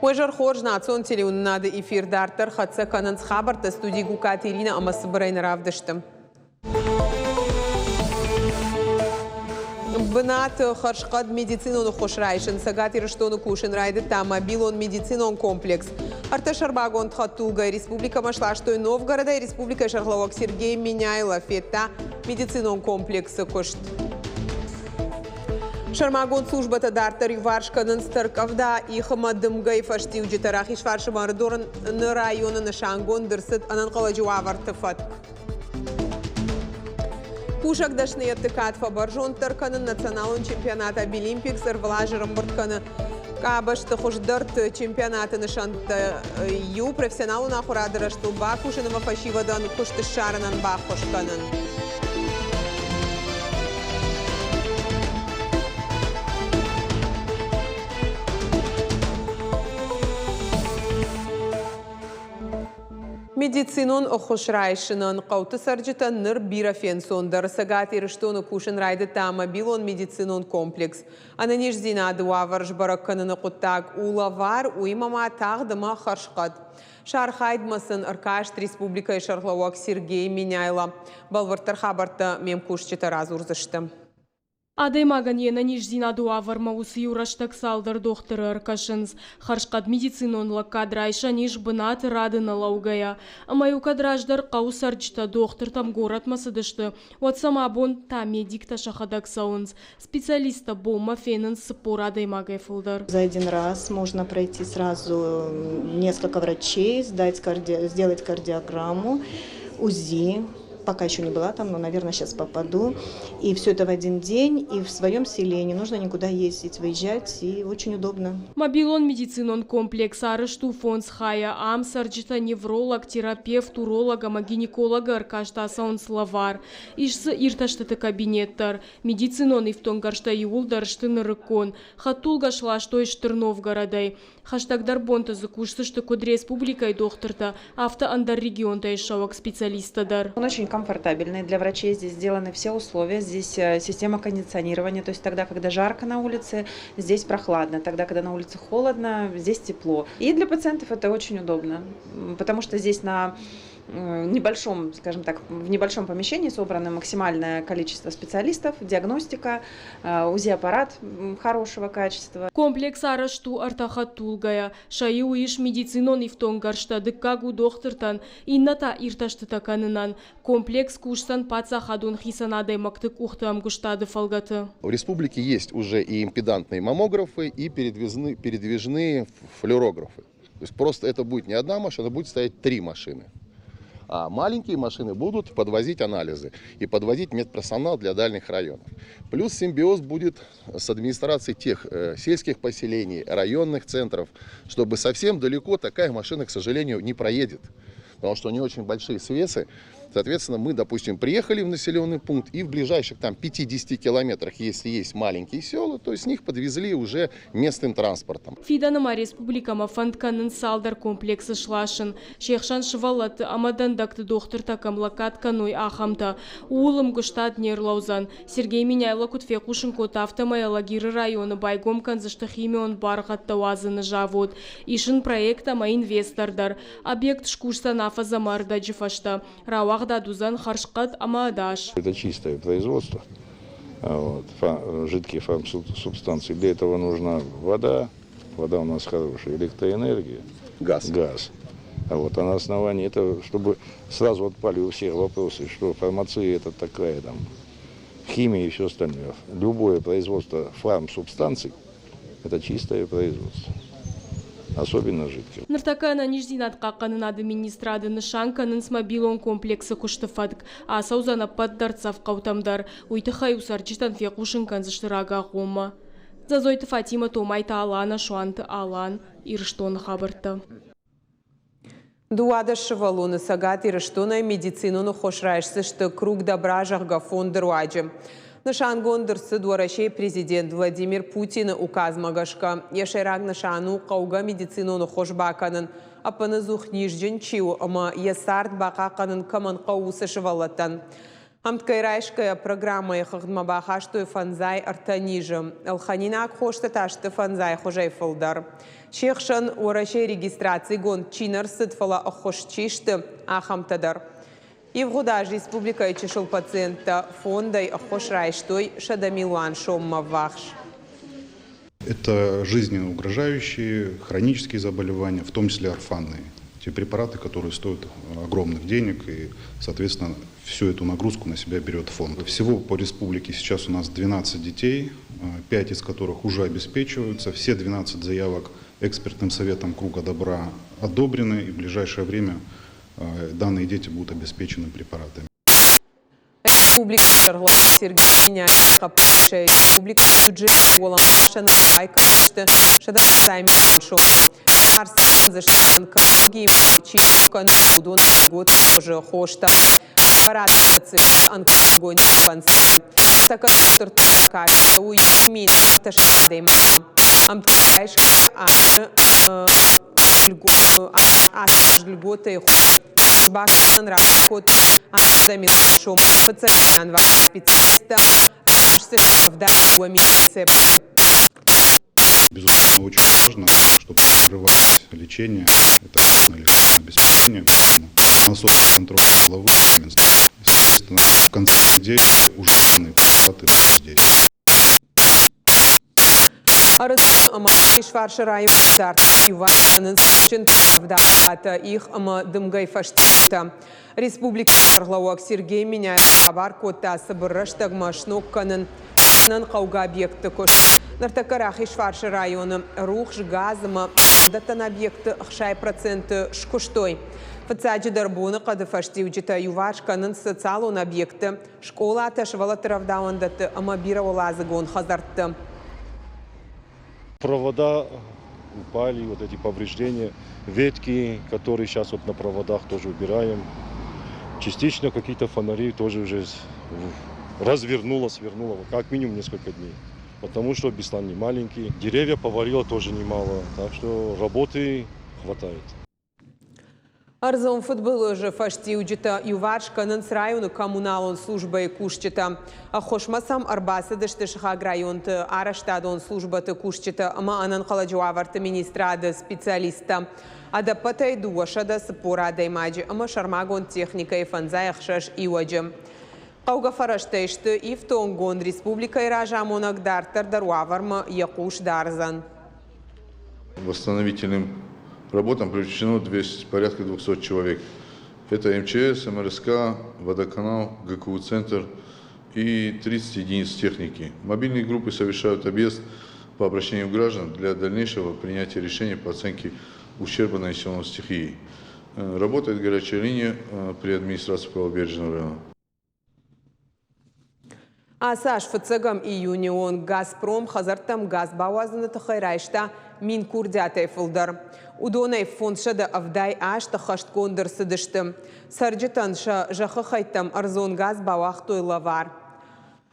وجر خورج ناتسون تليون إفير دارتر خدسة كانت خبر تستودي كاتيرينا أما الصبرين رافدشتم بنات خرشقد ميديцинон خشرايشن ساغاتي رشتون كوشن رايد тама билон медицинон комплекс арташар багон тхатулга республика Машлаштой Новгорода и республика Шарловок Сергей Миняйлов фета медицинон комплекс кошт Шармагон службата дартари варшканын стыркавда и хамадымгай фаштив житарахи шваршымардорын на районы на шангон дырсыт анан калажуавар тыфат Пушак дашны аттыкат фабаржон тырканын националын чемпионата Билимпикс ырвлажырым бұртканы Кабашты хуждырт чемпионаты нышанты ю профессионалу нахурадыра штулба кушынова фашивадан кушты шарынан бақ хошканын. Медицинон охошрайшинан қауты сарджита ныр бирафен сондар сагати рыштоны кушын райды тама билон медицинон комплекс. Ананиш зинады уаварж баракканыны құттак улавар уймама тағдыма харшқад. Шархайдмасын Аркашт Республика и Шарловок Сергей Миняйла. Балвартар хабарта мемкушчита разурзышты. Адаймаган ена нижзина дуавар маусы юраштак салдар докторы Аркашынс. Харшкад медицинонла кадрайша ниж бынат радына лаугая. Амаю кадраждар қаусарчта доктор там город масадышты. Вот сама бон та медик та шахадак саунс. Специалиста бома фененс сапор адаймагай фулдар. За один раз можно пройти сразу несколько врачей, сделать кардиограмму, УЗИ. Пока еще не была там, но, наверное, сейчас попаду. И все это в один день, и в своем селе. Не нужно никуда ездить, выезжать, и очень удобно. Мобилон медицинон комплекс арышту фонс хая ам сарджита невролог, терапевт, уролог, гинеколог аркашта саун словар. Ишсы ирташтаты кабинеттар. Медицинон ифтон гаршта юлдар штын рыкон. Хатулга шлаштой Штырновгородай. Хаштагдар бонта закушсышты код республика и докторта. Авто андар регионта и шавак специалиста-дар. Он очень комфортабельный. Для врачей здесь сделаны все условия. Здесь система кондиционирования. То есть тогда, когда жарко на улице, здесь прохладно. Тогда, когда на улице холодно, здесь тепло. И для пациентов это очень удобно. Потому что здесь на небольшом, скажем так, в небольшом помещении собрано максимальное количество специалистов, диагностика, УЗИ-аппарат хорошего качества. Комплекс арашту артахатулгая, шаю иш медицинон ифтон гаршта дыккагу дохтыртан, инната ирташтыта канынан. Комплекс кушсан пацахадун хисанадай мактык ухтам гуштады фалгаты. В республике есть уже и импедантные маммографы, и передвижные флюорографы. То есть просто это будет не одна машина, будет стоять 3 машины. А маленькие машины будут подвозить анализы и подвозить медперсонал для дальних районов. Плюс симбиоз будет с администрацией тех сельских поселений, районных центров, чтобы совсем далеко такая машина, к сожалению, не проедет. Потому что у нее очень большие свесы. Соответственно, мы, допустим, приехали в населенный пункт, и в ближайших там 50 километрах, если есть маленькие села, то с них подвезли уже местным транспортом. Фиданама республикама фандканын салдар комплексы шлашын. Шехшан шывалаты амадандакты доктор такам лакатканой ахамта. Улым гуштат нерлаузан. Сергей Миняйло кутфе кушын кот автомайалагиры районы байгом канзышты химион бархатта уазыны жавод. Ишын проекта ма инвестордар. Объект шкушсан афазамарда джифашта. Это чистое производство жидких фармсубстанций. Для этого нужна вода. Вода у нас хорошая, электроэнергия, газ. А на основании этого, чтобы сразу отпали у всех вопросы, что фармация это такая там химия и все остальное. Любое производство фармсубстанций это чистое производство. Особенно жидкие. Нартакана ниждинат каканын администрады нышанканын смобилон комплексы куштыфадк, а саузана поддарцав каутамдар, уйтахай усарчитан фекушын канзыштырага хома. Зазойты Фатима Томайта Алана Шуанты Алан Ирштон Хабарта. Дуада шывалуны сагат Ирштона медицину хошрайшсы, что круг добра жарга фондер уаджи. Нышангон дырсы дуарашей президент Владимир Путин указ магашка. Яшайраг нышану қауға медициноны хошбаканын. Апаны зух нижджен чиу, ама ясарт бақақанын каман қауысы шывалаттан. Амткайрайшкая программа Хахдмабахашту фанзай артанижем. Алханинак хоштаташты фанзай хожай фолдар. Шехшан урашей регистрации гон чинарсыт фала охошчишты ахамтадар. И в Гудаж республика чешел пациента фондой охошрайштой шадамилуан шоммавахш. Это жизненно угрожающие хронические заболевания, в том числе орфанные. Те препараты, которые стоят огромных денег, и, соответственно, всю эту нагрузку на себя берет фонд. Всего по республике сейчас у нас 12 детей, 5 из которых уже обеспечиваются. Все 12 заявок экспертным советом Круга Добра одобрены, и в ближайшее время данные дети будут обеспечены препаратами. Республика Сергей Республика бюджет голом шана айкашты шада тайм шоу Марс заштан каги чикан удон год уже хошта парад анкогон панс така тартка уй мин ташдем амткайш льготы бакан ракот Дамил шум пациент специалиста Безусловно, очень важно, чтобы прерывать лечение, это лишение обеспечения, насос контроля головы, соответственно, в конце недели уже данные препараты людей. Арыз Ишварша район дарт Иванын вдата их дымгай фаштита. Республика Сарлауак Сергей меняет хабар кота собраштаг машнок канын қауға объекты көш. Нартакарах Ишварша районы рух газыма датан объекты 6% шкуштой. Фацаджи дарбуны қады фаштиуджита Юваш канын социалон объекты школа аташывала травдауан даты амабира олазы гон хазартты. Провода упали, вот эти повреждения, ветки, которые сейчас вот на проводах тоже убираем. Частично какие-то фонари тоже уже развернуло, свернуло, как минимум несколько дней. Потому что Беслан не маленький, деревья повалило тоже немало, так что работы хватает. Арзон футбол уже фаштиуджита Юваш канын районы коммуналон службы кушчита. Хошмасам арбасыдышты шахаг районты араштадон службаты кушчита ама анан қаладжуаварты министрады специалиста. Адапатай дуашада спорадай маджи ама шармагон техника и фанзай ахшаш иваджи. Қауға фараштайшты ифтонгон республика и ражамонак дартар даруаварма якуш дарзан. Восстановительным работам привлечено порядка 200 человек. Это МЧС, МРСК, водоканал, ГКУ-центр и 30 единиц техники. Мобильные группы совершают объезд по обращению граждан для дальнейшего принятия решений по оценке ущерба, нанесенного стихией. Работает горячая линия при администрации Правобережного района. Асаш фыцыгам и Юнион Газпром хазартам газ бауазыны тахайрайшта мин курдятай фылдар. Удонай фонд шада авдай аш тахашт кондыр сыдышты. Сарджитан ша жахы хайтам арзон газ бауах тойлавар.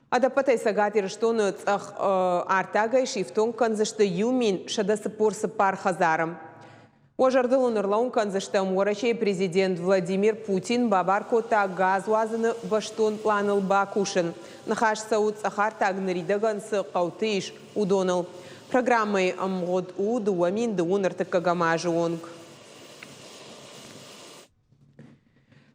Адапатай сагатир штоны цах артагай шифтон канзышты юмин шада сыпор сыпар хазарам. Ожардылын ырлаун канзыштам орачей президент Владимир Путин бабаркота газ вазыны баштон планыл бакушын. Нахаш сауд сахар тагныридаган-сы қаутыш удоныл. Программой амгод у дуамин дуун артыккагамажы онг.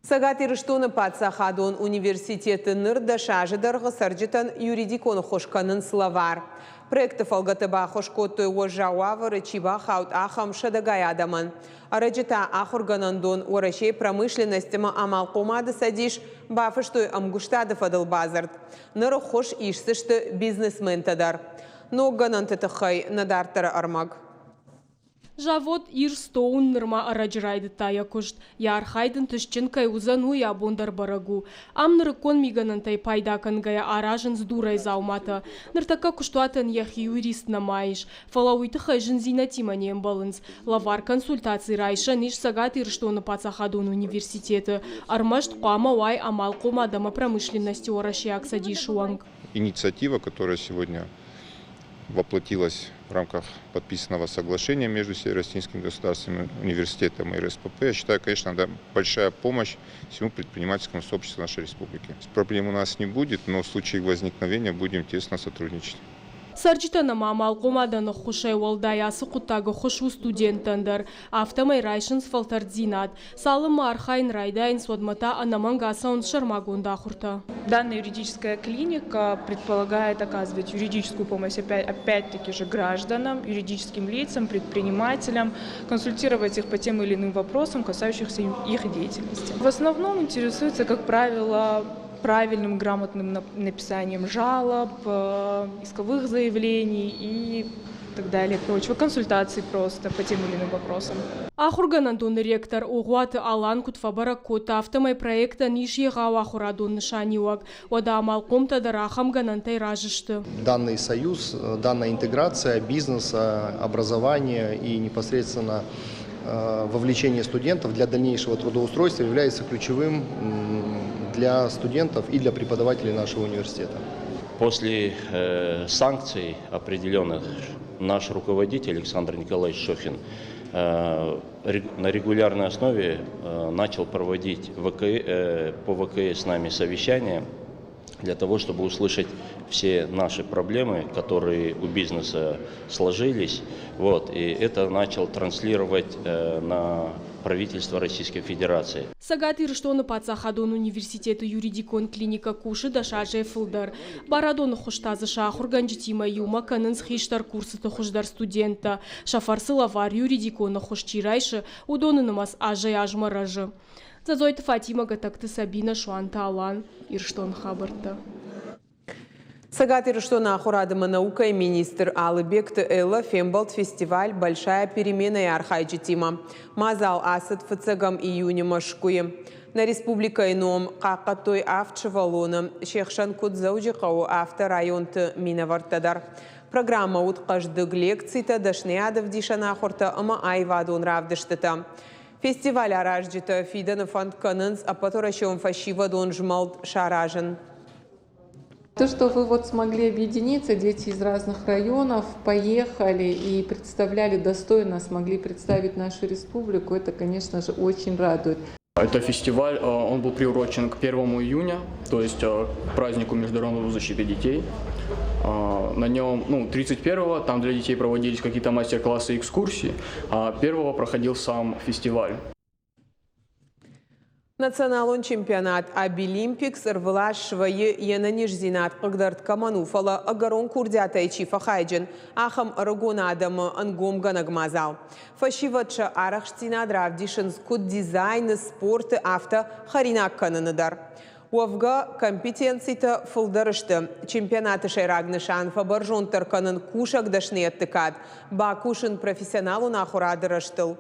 Сагатир штоны патсахадон университеты нырда шажыдарғы сарджитан юридиконы хошканын славар. Проекты фалгатыба хошкоты ожауавары чиба хаут ахам шадагай адаман. Араджита ахурганандон орашей промышленностима амал комады садиш бафыштой амгуштады фадыл базард. Ныры хош ишсышты бизнесмен тадар. Но ганантытыхай надартары армаг. Жавод ирстоун нырма араджрайды тая кушт. Ярхайдын тышчынкай узану я бондар барагу. Ам нырыкон миганантай пайдакан гая аражын с дурай заумата. Ныртака куштуатан ях юрист намаиш. Фалауитыхай жынзинатиманем балынс. Лавар консультации райша ниш сагат ирштоны пацахадун университеты. Армашт қуама уай амал комадама промышленности ораши аксадишуанг. Инициатива, которая сегодня воплотилось в рамках подписанного соглашения между Северо-Осетинским государственным университетом и РСПП. Я считаю, конечно, это большая помощь всему предпринимательскому сообществу нашей республики. Проблем у нас не будет, но в случае возникновения будем тесно сотрудничать. Сарджитана мамал комаданы хушай валдаясы құттағы хушу студенттандыр. Автомай райшын сфалтардзинат. Салым архайн райдайн сводмата анамангаса он шармагунда хурта. Данная юридическая клиника предполагает оказывать юридическую помощь опять-таки же гражданам, юридическим лицам, предпринимателям, консультировать их по тем или иным вопросам, касающихся их деятельности. В основном интересуется, как правило, правильным, грамотным написанием жалоб, исковых заявлений и так далее, прочего, консультаций просто по тем или иным вопросам. Ахурган Антон ректор угуат алан кутфабара кота автомай проекта нишье гавахурадун нишаниуак. Ода амал комта дарахам ганантай ражишты. Данный союз, данная интеграция бизнеса, образования и непосредственно вовлечение студентов для дальнейшего трудоустройства является ключевым для студентов и для преподавателей нашего университета. После санкций определенных наш руководитель Александр Николаевич Шохин на регулярной основе начал проводить по ВКС с нами совещания для того, чтобы услышать все наши проблемы, которые у бизнеса сложились. И это начал транслировать на правительство Российской Федерации. Сагатыр, что на Пацахадон университета юридикон клиника Куши Дашаже Филдар. Барадон хуштазы шахурганджитима юма канынс хиштар курсы хуждар студента. Шафарсы лавар юридикона хушчирайши удоны намаз ажай ажмаражы. Зазойты Фатима Гатакты Сабина Шуанта Алан Ирштон Хабарта. Сагат Ирштона Ахурадыма наука и министр Алыбекты Элла Фембалт фестиваль «Большая перемена» и Архайджитима. Мазал Асад Фацагам июня Машкуе. На республика ином Какатой Автшевалона Шехшан Кудзауджикау Авторайонты Минавартадар. Программа уткаждык лекцийта дашнеядов дишана хорта ама айвадон равдыштыта. Фестиваль аражджита фидана фанд канынс, а потом фашива дон жмалт шаражен. То, что вы смогли объединиться, дети из разных районов поехали и представляли достойно, смогли представить нашу республику, это, конечно же, очень радует. Это фестиваль, он был приурочен к 1 июня, то есть к празднику Международной защиты детей. На нем, 31-го, там для детей проводились какие-то мастер-классы и экскурсии, а 1-го проходил сам фестиваль. Националон чемпионат Абилимпикс рвала швайы янаниш зинат қығдарт камануфала агарон курдята и чифа хайджин, ахам арагон адамы ангом ганагмазал. Фашиватша арахштина дравдишин скуд дизайны спорты авто харинак кананыдар. Уавга компетенцията фылдарышты. Чемпионаты шайрагнышан фабаржон тарканын кушак дашнеттыкад. Ба кушын профессионалу нахурадырыштыл.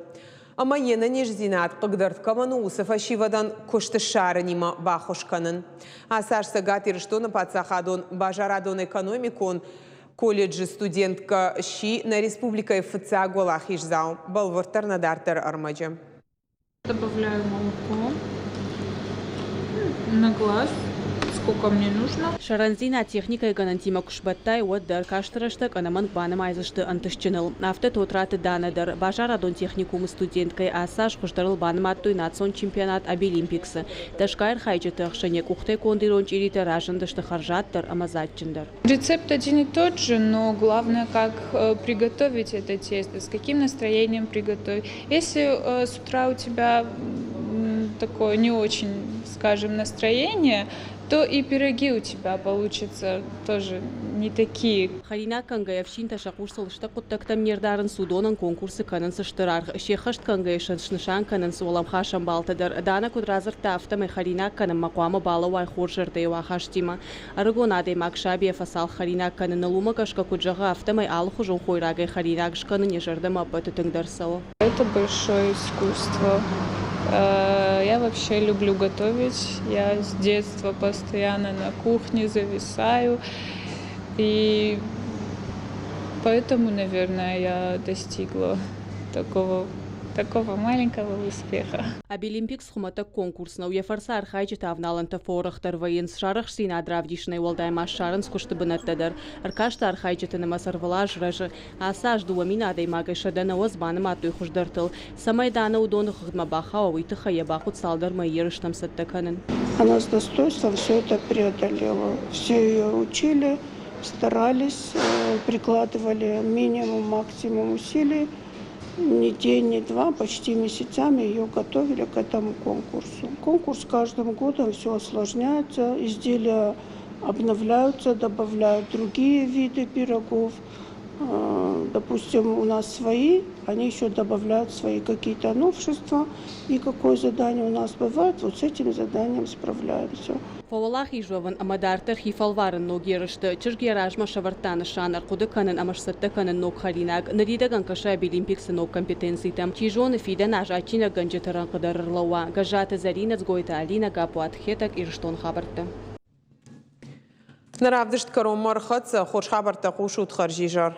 Ама янаниш зинат қығдарт каманусы фашивадан кушты шарынима бахушканын. Асаш Сагат Ирштона Пацахадон бажарадон экономикон колледжи студентка щи на республика ФЦА Голахишзал. Балвартар надартар армаджи. Добавляю молоко на глаз. Сколько мне нужно? Шаранзина техника и ганантима кушбаттай уаддар каштарашта канаман банамайзашты антышчыныл. Авто тотраты данадар. Бажарадон техникум студенткой асаш кушдарыл банаматтуй национ чемпионат Абилимпиксы. Дашкайр хайджеты ахшане кухте кондирон чирита ражандашты харжаттар амазатчындар. Рецепт один и тот же, но главное, как приготовить это тесто, с каким настроением приготовить. Если с утра у тебя такое не очень, скажем, настроение, то и пироги у тебя получатся тоже не такие. Харина Кангаевшин ташакурсал штакуттактам нердарын судонан конкурсы канансы штырар. Шехашт Кангаевшин шнышан канансы оламхашам балтадар. Дана кудразар тафтам и Харина Канам макуама балавай хоржарда и вахаштима. Арагонадей Макшабия фасал Харина Канан лумакашка куджага автам и алхужу хойрагай Харина Гшкана нежардама батутыңдарсало. Это большое искусство. Я вообще люблю готовить. Я с детства постоянно на кухне зависаю. И поэтому, наверное, я достигла такого маленького успеха. Абилимпикс хумата конкурсна уефарса архайчи тавналанта форахтар военс шарах сина дравдишнай уалдайма шаран скуштыбынаттадар. Аркашта архайчитаны масарвалаж ражы. Асаж дуамина даймагай шадана озбаным атуй хуждартыл. Самайдана удоны хыгдма баха уйты хаябахут салдар майерыштам саттаканын. Она с достоинством все это преодолела. Все ее учили, старались, прикладывали максимум усилий. Ни день, ни два, почти месяцами ее готовили к этому конкурсу. Конкурс каждым годом все осложняется, изделия обновляются, добавляют другие виды пирогов. Допустим, у нас свои, они еще добавляют свои какие-то новшества. И какое задание у нас бывает, вот с этим заданием справляемся. Фавалах ижваван амадартар хифалварын ногерышты. Чыргеражма шавартаны шанар кудыканын амашсаттаканын ног халинаг. Наридаган каша Абилимпиксы ног компетенцийтам. Чижоны фиден ажачина ганжетаран кыдарырлауа. Гажаты заринец гойта алина гапуат хетак ирштон хабарты. Наравдышт каром мархатса хош хабарта хушут харжижар.